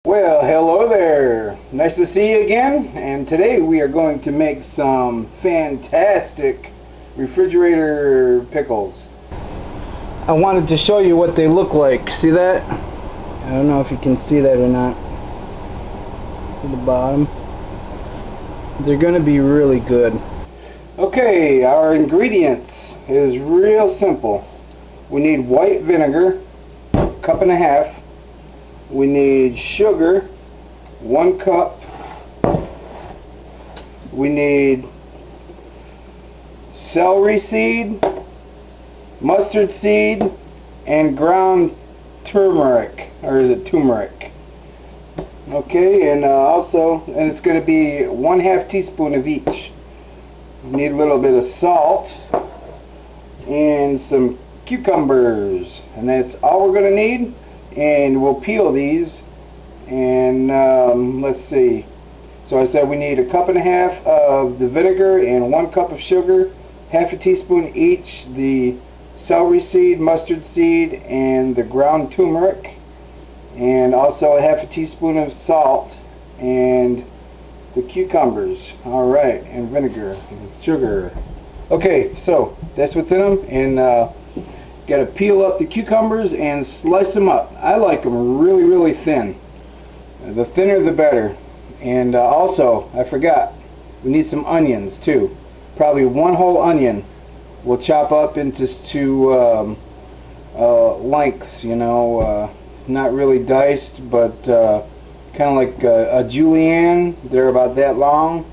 Well, hello there. Nice to see you again. And today we are going to make some fantastic refrigerator pickles. I wanted to show you what they look like. See that? I don't know if you can see that or not. To the bottom. They're going to be really good. Okay, our ingredients is real simple. We need white vinegar, 1.5 cups. We need sugar, 1 cup. We need celery seed, mustard seed, and ground turmeric, or is it turmeric? Okay, and and it's going to be 1/2 teaspoon of each. We need a little bit of salt and some cucumbers, and that's all we're going to need. And we'll peel these, and let's see, so I said we need 1.5 cups of the vinegar and 1 cup of sugar, 1/2 teaspoon each the celery seed, mustard seed, and the ground turmeric, and also 1/2 teaspoon of salt and the cucumbers. Alright, and vinegar and sugar. Okay, so that's what's in them, and got to peel up the cucumbers and slice them up. I like them really thin. The thinner the better. And also, I forgot, we need some onions too. Probably 1 whole onion. We'll chop up into lengths, you know, not really diced, but kind of like a julienne. They're about that long,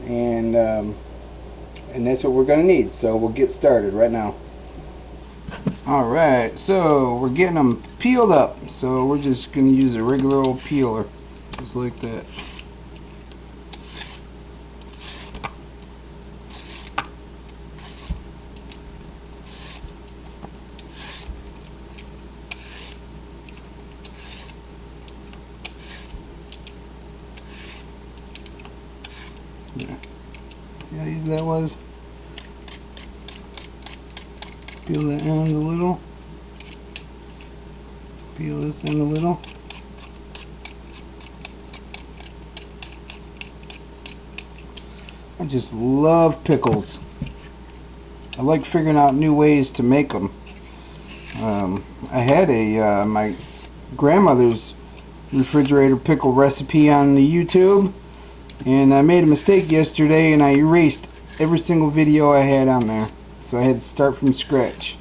and that's what we're going to need. So we'll get started right now. Alright, so we're getting them peeled up, so we're just going to use a regular old peeler, just like that. Yeah, easy that was. Peel that end a little. Peel this end a little. I just love pickles. I like figuring out new ways to make them. I had my grandmother's refrigerator pickle recipe on the YouTube, and I made a mistake yesterday and I erased every single video I had on there. So I had to start from scratch.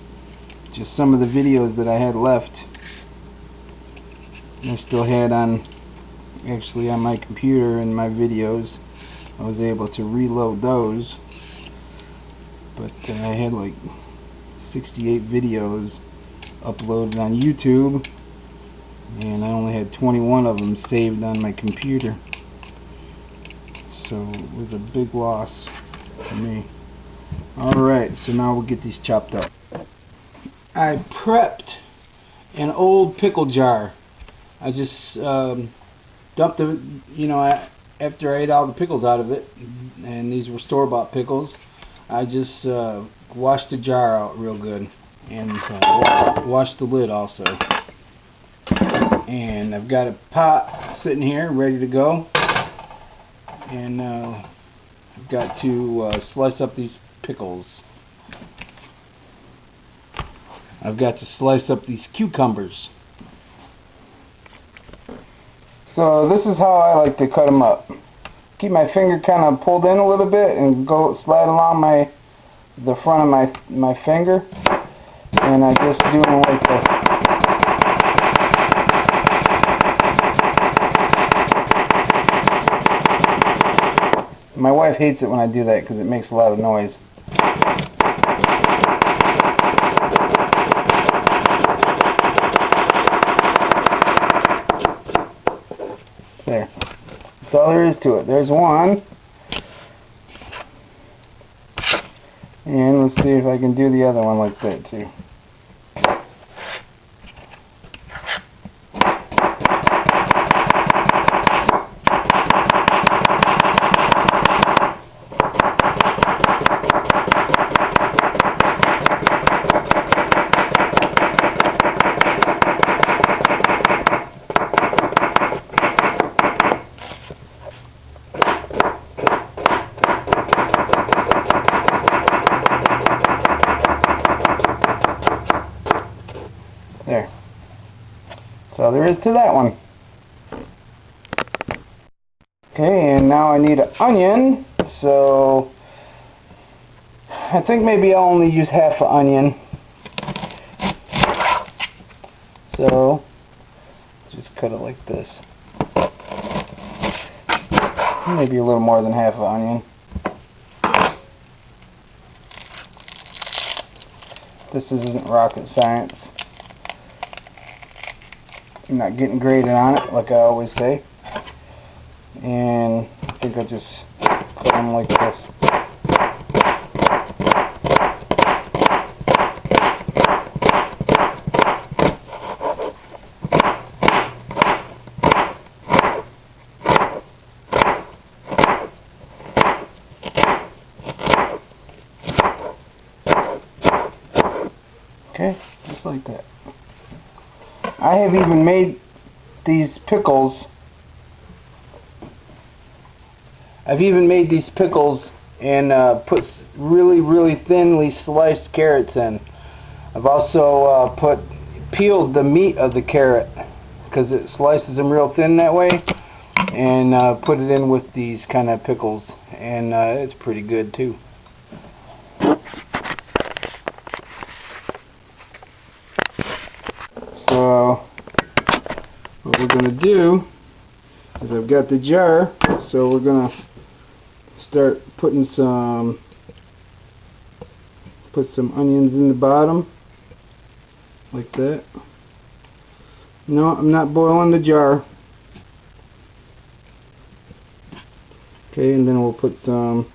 Just some of the videos that I had left, I still had actually on my computer and my videos. I was able to reload those, but I had like 68 videos uploaded on YouTube, and I only had 21 of them saved on my computer. So it was a big loss to me. Alright, so now we'll get these chopped up. I prepped an old pickle jar. I just dumped it, you know, after I ate all the pickles out of it, and these were store-bought pickles. I just washed the jar out real good, and washed the lid also. And I've got a pot sitting here ready to go, and I've got to slice up these pickles. I've got to slice up these cucumbers. So this is how I like to cut them up. Keep my finger kind of pulled in a little bit and go slide along the front of my finger, and I just do them like this. My wife hates it when I do that because it makes a lot of noise. There. That's all there is to it. There's one. And let's see if I can do the other one like that too. all there is to that one. Okay, and now I need an onion, so I think maybe I'll only use half an onion. So just cut it like this. Maybe a little more than half an onion. This isn't rocket science. I'm not getting graded on it, like I always say. And I think I'll just put them like this. Okay, just like that. I have even made these pickles. I've even made these pickles and put really thinly sliced carrots in. I've also peeled the meat of the carrot because it slices them real thin that way, and put it in with these kind of pickles, and it's pretty good too. So what we're going to do is I've got the jar, so we're going to start putting put some onions in the bottom like that. No, I'm not boiling the jar. Okay, and then we'll put some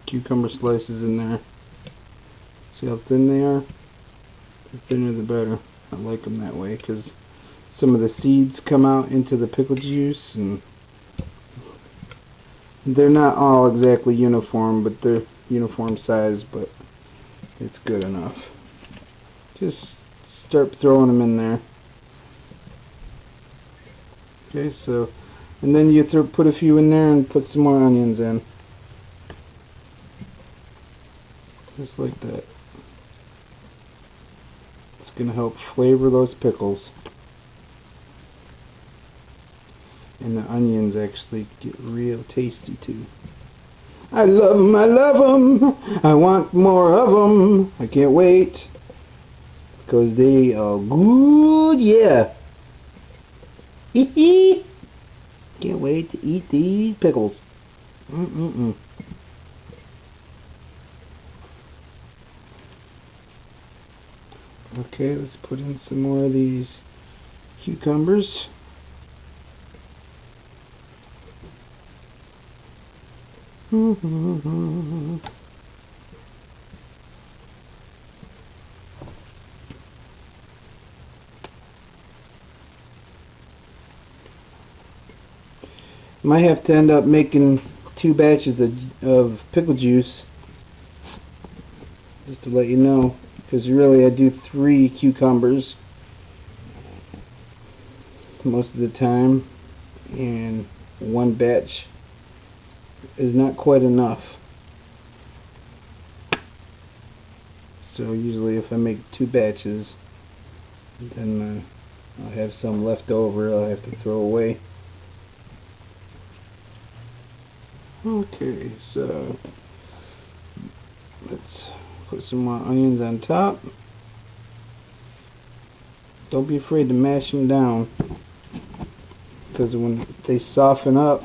cucumber slices in there. See how thin they are? The thinner the better. I like them that way because some of the seeds come out into the pickle juice, and they're not all exactly uniform, but they're uniform size, but it's good enough. Just start throwing them in there. Okay, so, and then you put a few in there and put some more onions in. Just like that. It's going to help flavor those pickles. And the onions actually get real tasty too. I love them, I love them. I want more of them. I can't wait. Because they are good, yeah. Hee hee. Can't wait to eat these pickles. Okay, let's put in some more of these cucumbers. Might have to end up making 2 batches of pickle juice, just to let you know, because really I do 3 cucumbers most of the time, and 1 batch is not quite enough. So usually if I make 2 batches, then I'll have some left over I'll have to throw away. Okay, so let's put some more onions on top. Don't be afraid to mash them down, because when they soften up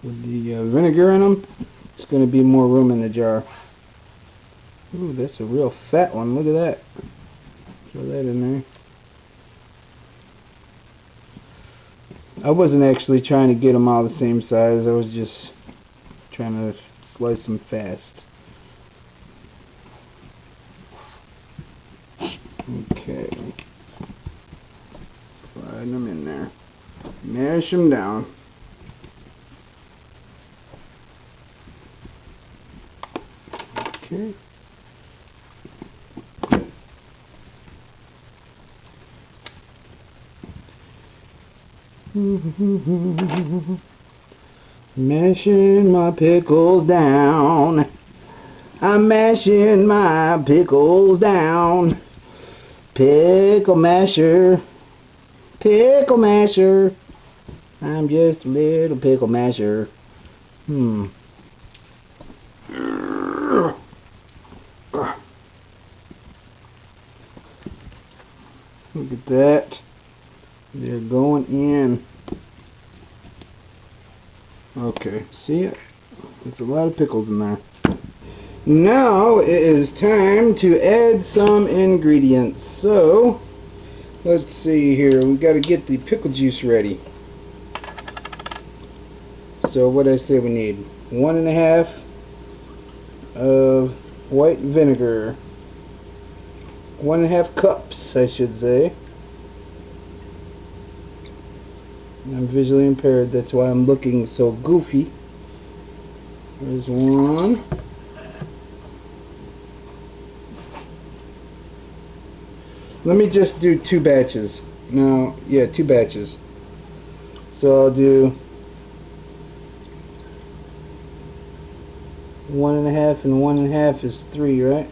with the vinegar in them, it's going to be more room in the jar. Ooh, that's a real fat one. Look at that. Throw that in there. I wasn't actually trying to get them all the same size. I was just trying to slice them fast. Okay. Slide them in there. Mash them down. Okay. Mashing my pickles down. I'm mashing my pickles down. pickle masher. Pickle masher. I'm just a little pickle masher. Look at that. They're going in. Okay, see it? There's a lot of pickles in there. Now it is time to add some ingredients. So, let's see here. We've got to get the pickle juice ready. So what did I say we need? 1.5 of white vinegar. 1.5 cups, I should say. I'm visually impaired, that's why I'm looking so goofy. There's one. Let me just do 2 batches. No, yeah, 2 batches. So I'll do 1.5 and 1.5 is 3, right?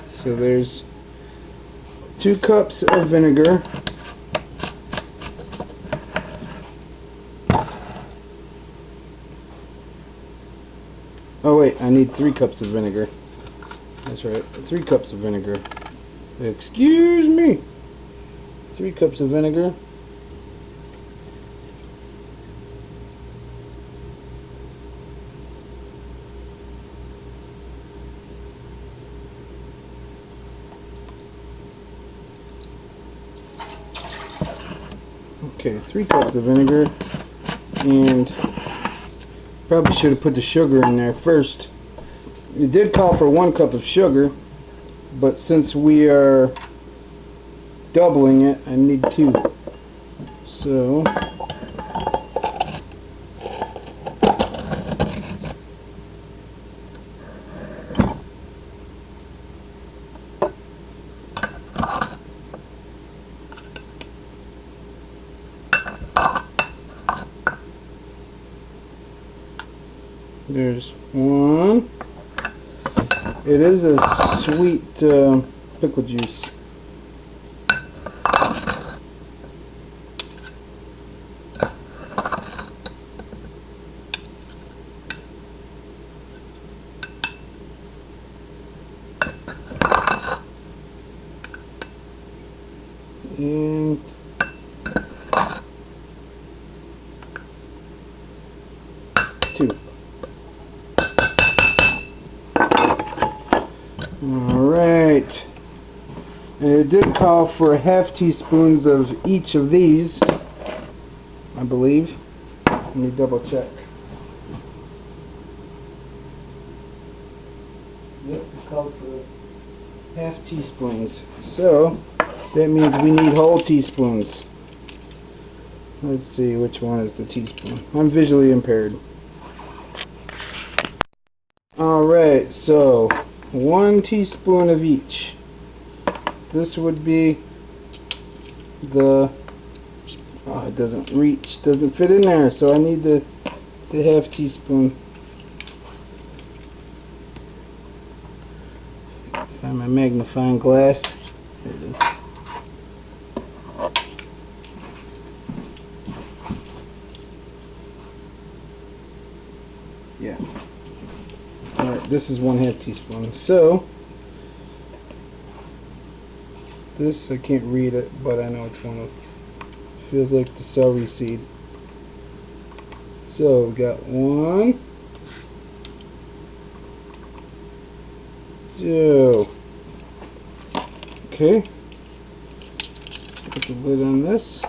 So there's 2 cups of vinegar. Oh wait, I need 3 cups of vinegar. That's right, 3 cups of vinegar. Excuse me. 3 cups of vinegar. Okay, 3 cups of vinegar, and probably should have put the sugar in there first. It did call for 1 cup of sugar, but since we are doubling it, I need 2. So there's 1. It is a sweet pickle juice. And 2. Alright. And it did call for 1/2 teaspoons of each of these, I believe. Let me double check. Yep, it called for 1/2 teaspoons. So that means we need whole teaspoons. Let's see which one is the teaspoon. I'm visually impaired. Alright, so 1 teaspoon of each. This would be the, oh, it doesn't reach, doesn't fit in there, so I need the 1/2 teaspoon. Find my magnifying glass. There it is. Yeah. Alright, this is 1/2 teaspoon. So this, I can't read it, but I know it's one of, feels like the celery seed. So we got 1, 2. Okay. Put the lid on this.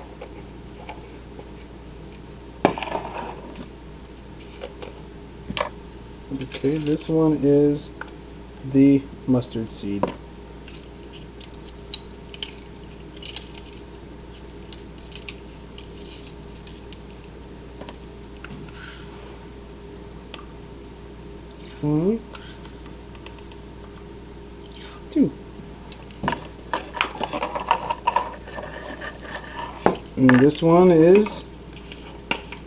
Okay, this one is the mustard seed. One, 2. And this one is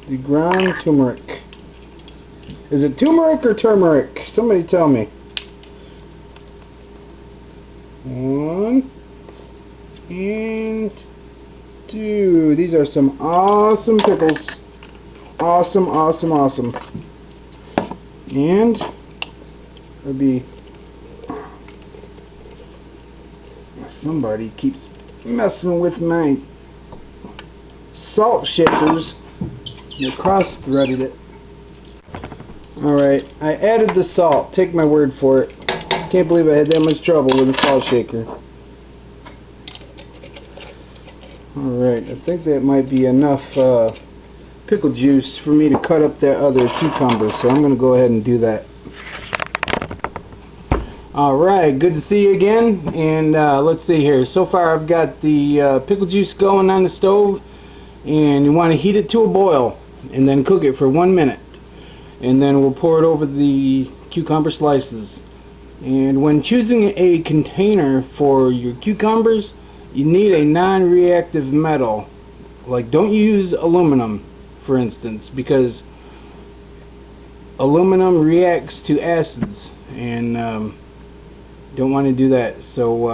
the ground turmeric. Is it turmeric or turmeric? Somebody tell me. 1 and 2. These are some awesome pickles. Awesome, awesome, awesome. And it'll be... Somebody keeps messing with my salt shakers. I cross-threaded it. Alright, I added the salt. Take my word for it. Can't believe I had that much trouble with the salt shaker. Alright, I think that might be enough pickle juice for me to cut up that other cucumber, so I'm going to go ahead and do that. Alright, good to see you again, and let's see here. So far I've got the pickle juice going on the stove, and you want to heat it to a boil, and then cook it for 1 minute. And then we'll pour it over the cucumber slices. And when choosing a container for your cucumbers, you need a non-reactive metal. Like, don't use aluminum, for instance, because aluminum reacts to acids, and don't want to do that. So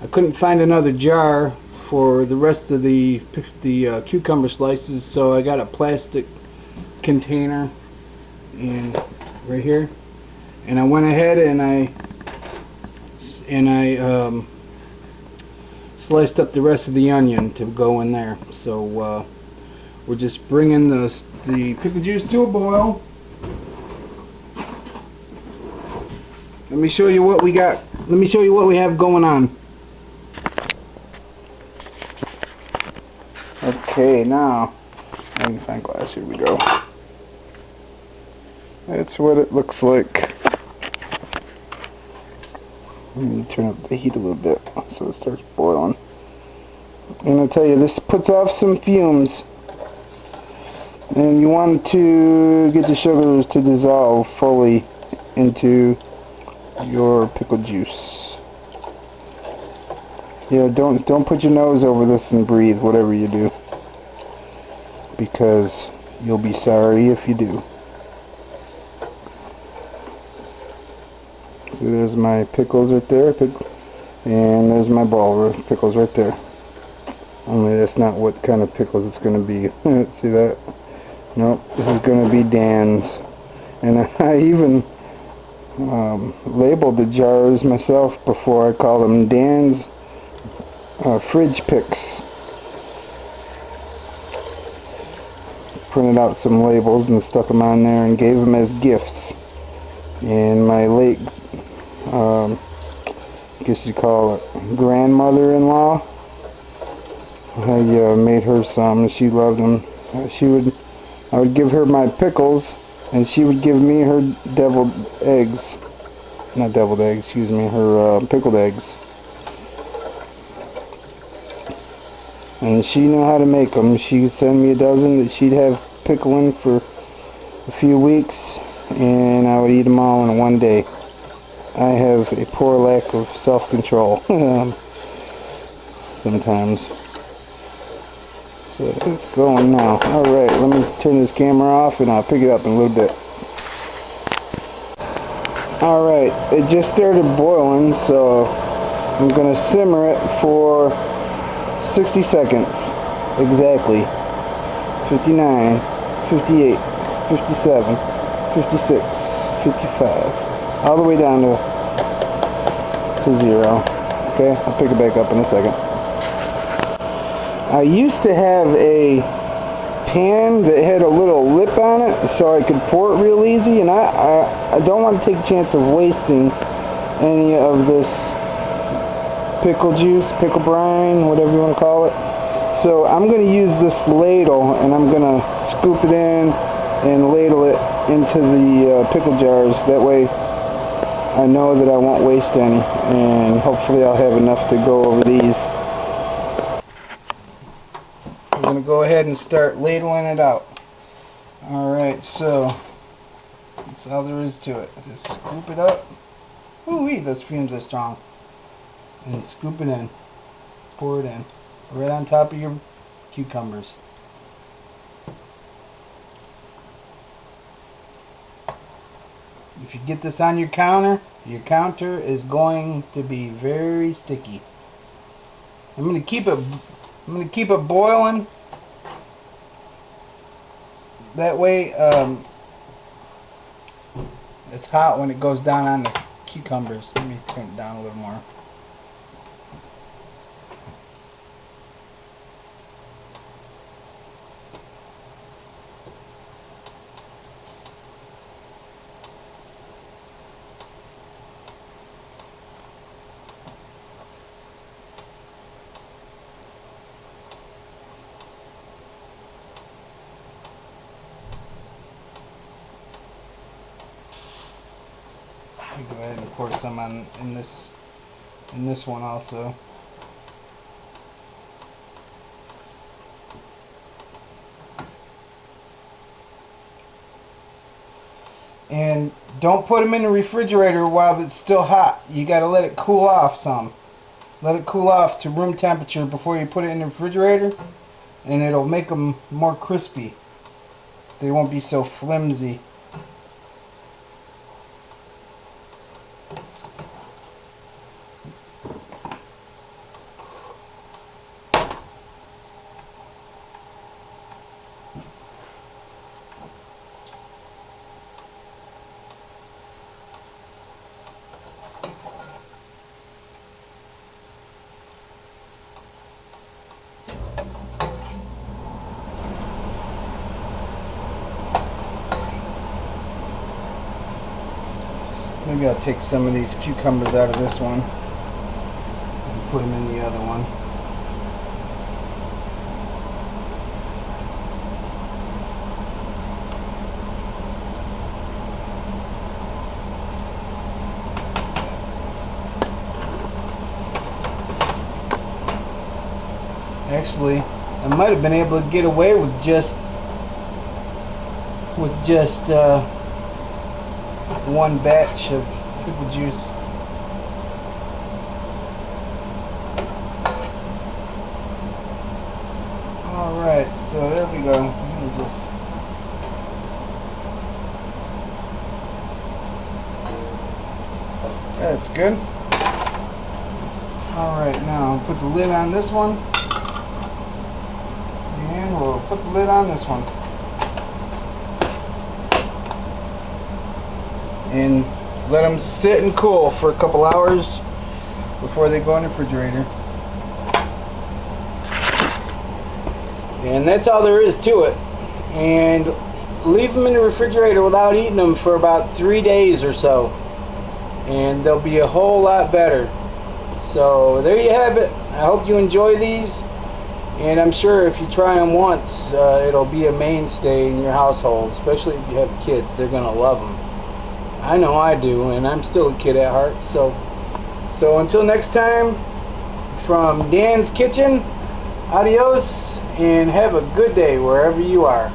I couldn't find another jar for the rest of the cucumber slices, so I got a plastic container and right here, and I went ahead and I sliced up the rest of the onion to go in there. So we're just bringing the pickle juice to a boil. Let me show you what we got. Let me show you what we have going on. Okay, now magnifying glass. Here we go. That's what it looks like. Let me turn up the heat a little bit so it starts boiling. And I'll tell you, this puts off some fumes. And you want to get the sugars to dissolve fully into your pickle juice. Yeah, don't put your nose over this and breathe, whatever you do, because you'll be sorry if you do. So there's my pickles right there, and there's my ball of pickles right there. Only that's not what kind of pickles it's going to be. See that? Nope, this is going to be Dan's. And I even labeled the jars myself before. I call them Dan's fridge picks. Printed out some labels and stuck them on there and gave them as gifts. And my late, I guess you call it, grandmother-in-law, I made her some, and she loved them. I would give her my pickles, and she would give me her deviled eggs. Not deviled eggs, excuse me, her pickled eggs. And she knew how to make them. She would send me a dozen that she'd have pickling for a few weeks, and I would eat them all in one day. I have a poor lack of self-control sometimes. So it's going now. Alright, let me turn this camera off and I'll pick it up in a little bit. Alright, it just started boiling, so I'm going to simmer it for 60 seconds exactly. 59, 58, 57, 56, 55, all the way down to 0. Okay, I'll pick it back up in a second. I used to have a pan that had a little lip on it so I could pour it real easy, and I don't want to take a chance of wasting any of this pickle juice, pickle brine, whatever you want to call it. So I'm going to use this ladle, and I'm going to scoop it in and ladle it into the pickle jars. That way I know that I won't waste any, and hopefully I'll have enough to go over these. I'm going to go ahead and start ladling it out. Alright, so that's all there is to it. Just scoop it up. Ooh-wee, those fumes are strong. And scoop it in. Pour it in. Right on top of your cucumbers. If you get this on your counter is going to be very sticky. I'm gonna keep it boiling. That way, it's hot when it goes down on the cucumbers. Let me turn it down a little more. Let me go ahead and pour some on in this one also. And don't put them in the refrigerator while it's still hot. You got to let it cool off some. Let it cool off to room temperature before you put it in the refrigerator, and it'll make them more crispy. They won't be so flimsy. Maybe I'll take some of these cucumbers out of this one and put them in the other one. Actually, I might have been able to get away with just one batch of pickle juice. Alright, so there we go. That's good. Alright, now I'll put the lid on this one. And we'll put the lid on this one. And let them sit and cool for a couple hours before they go in the refrigerator. And that's all there is to it. And leave them in the refrigerator without eating them for about 3 days or so, and they'll be a whole lot better. So there you have it. I hope you enjoy these, and I'm sure if you try them once, it'll be a mainstay in your household, especially if you have kids. They're gonna love them. I know I do, and I'm still a kid at heart. So until next time, from Dan's Kitchen, adios, and have a good day wherever you are.